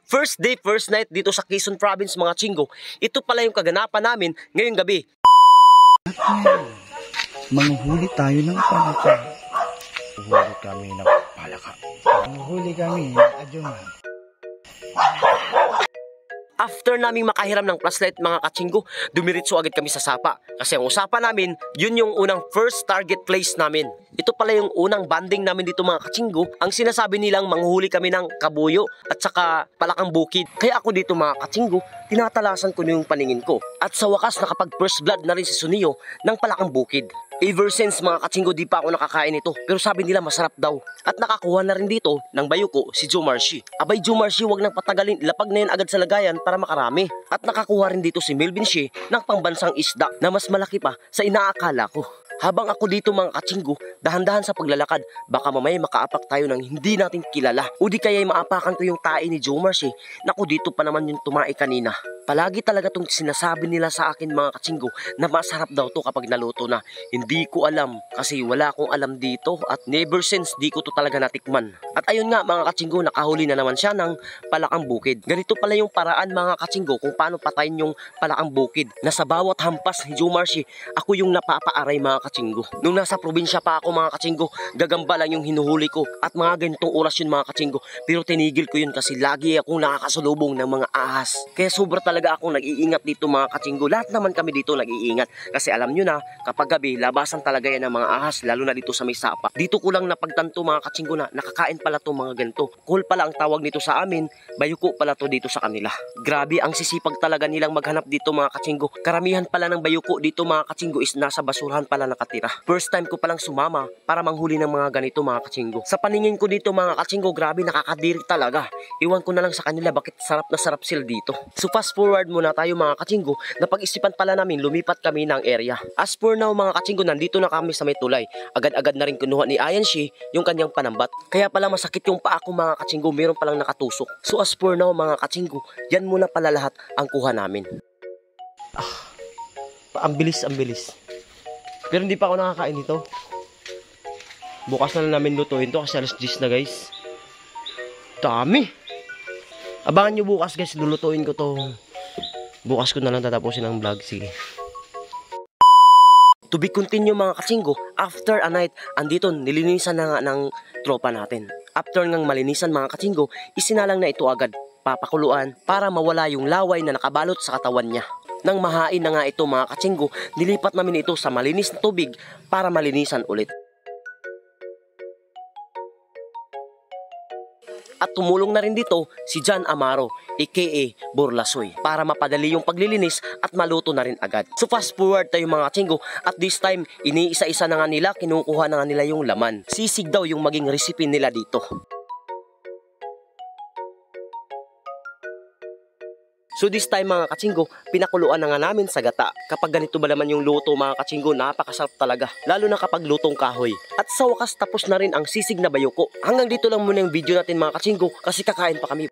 First day, first night dito sa Quezon Province mga chinggo. Ito pala yung kaganapan namin ngayong gabi. Manghuli tayo ng palaka. Manghuli kami ng palaka. Manghuli kami ng adyungan. After naming makahiram ng flashlight mga kachinggo, dumiritso agad kami sa sapa. Kasi ang usapan namin, yun yung unang first target place namin. Ito pala yung unang banding namin dito mga kachinggo. Ang sinasabi nilang manghuli kami ng kabuyo at saka palakang bukid. Kaya ako dito mga kachinggo, tinatalasan ko na yung paningin ko. At sa wakas nakapag first blood na rin si Sunio ng palakang bukid. Ever since mga kachinggo di pa ako nakakain ito. Pero sabi nila masarap daw. At nakakuha na rin dito ng bayuko si Jomarshi. Abay Jomarshi, wag nang patagalin, ilapag na yun agad sa lagayan para makarami. At nakakuha rin dito si Melvin Shea ng pambansang isda na mas malaki pa sa inaakala ko. Habang ako dito mga kachinggo, dahan-dahan sa paglalakad, baka mamaya makaapak tayo ng hindi natin kilala. O di kaya'y maapakan ko yung tae ni Jomarshi. Naku, dito pa naman yung tumae kanina. Palagi talaga tong sinasabi nila sa akin mga kachinggo na masarap daw to kapag naluto na. Hindi ko alam kasi wala akong alam dito at never since di ko to talaga natikman. At ayun nga mga kachinggo, nakahuli na naman siya ng palakang bukid. Ganito pala yung paraan mga kachinggo kung paano patayin yung palakang bukid. Na sa bawat hampas ni Jomarshi, ako yung napapaaray mga kachinggo. Nung nasa probinsya pa ako mga kachinggo, gagamba lang yung hinuhuli ko at mga ganitong oras yun mga kachinggo. Pero tinigil ko yun kasi lagi akong nakakasalubong ng mga ahas. Kaya sobra talaga akong nag-iingat dito mga kachinggo. Lahat naman kami dito nag-iingat. Kasi alam nyo na, kapag gabi, labasan talaga yan ng mga ahas, lalo na dito sa may sapa. Dito ko lang napagtanto mga kachinggo na nakakain pala to mga ganito. Cool pala ang tawag nito sa amin, bayuko pala to dito sa kanila. Grabe, ang sisipag talaga nilang maghanap dito mga kachinggo. Karamihan pala ng bayuko dito mga kachinggo is nasa basurahan pala nakatira. First time ko palang sumama para manghuli ng mga ganito mga kachinggo. Sa paningin ko dito mga kachinggo, grabe nakakadiri talaga. Iwan ko na lang sa kanila bakit sarap na sarap sila dito. So fast forward muna tayo mga kachinggo, napag-isipan pala namin lumipat kami ng area. As for now mga kachinggo, nandito na kami sa may tulay. Agad-agad na rin kinuha ni Ayan Shea yung kanyang panambat. Kaya pala masakit yung paa ko mga kachinggo, meron palang nakatusok. So as for now mga kachinggo, yan muna pala lahat ang kuha namin. Ang bilis, ang bilis. Pero hindi pa ako nakakain nito. Bukas na lang namin lutuin to kasi alas 10 na guys. Dami. Abangan nyo bukas guys, lulutuin ko to. Bukas ko na lang tatapusin ang vlog, sige. To be continue mga kachinggo, after a night, andito nilinisan na nga ng tropa natin. After ngang malinisan mga kachinggo, isinalang na ito agad, papakuluan para mawala yung laway na nakabalot sa katawan niya. Nang mahain na nga ito mga kachinggo, nilipat namin ito sa malinis na tubig para malinisan ulit. At tumulong na rin dito si John Amaro, aka Burlasoy, para mapadali yung paglilinis at maluto na rin agad. So fast forward tayo mga kachinggo, at this time, iniisa-isa na nga nila, kinukuha na nga nila yung laman. Sisig daw yung maging recipe nila dito. So this time mga kachinggo, pinakuluan na nga namin sa gata. Kapag ganito ba naman yung luto mga kachinggo, napakasarap talaga. Lalo na kapag lutong kahoy. At sa wakas tapos na rin ang sisig na bayuko. Hanggang dito lang muna yung video natin mga kachinggo kasi kakain pa kami.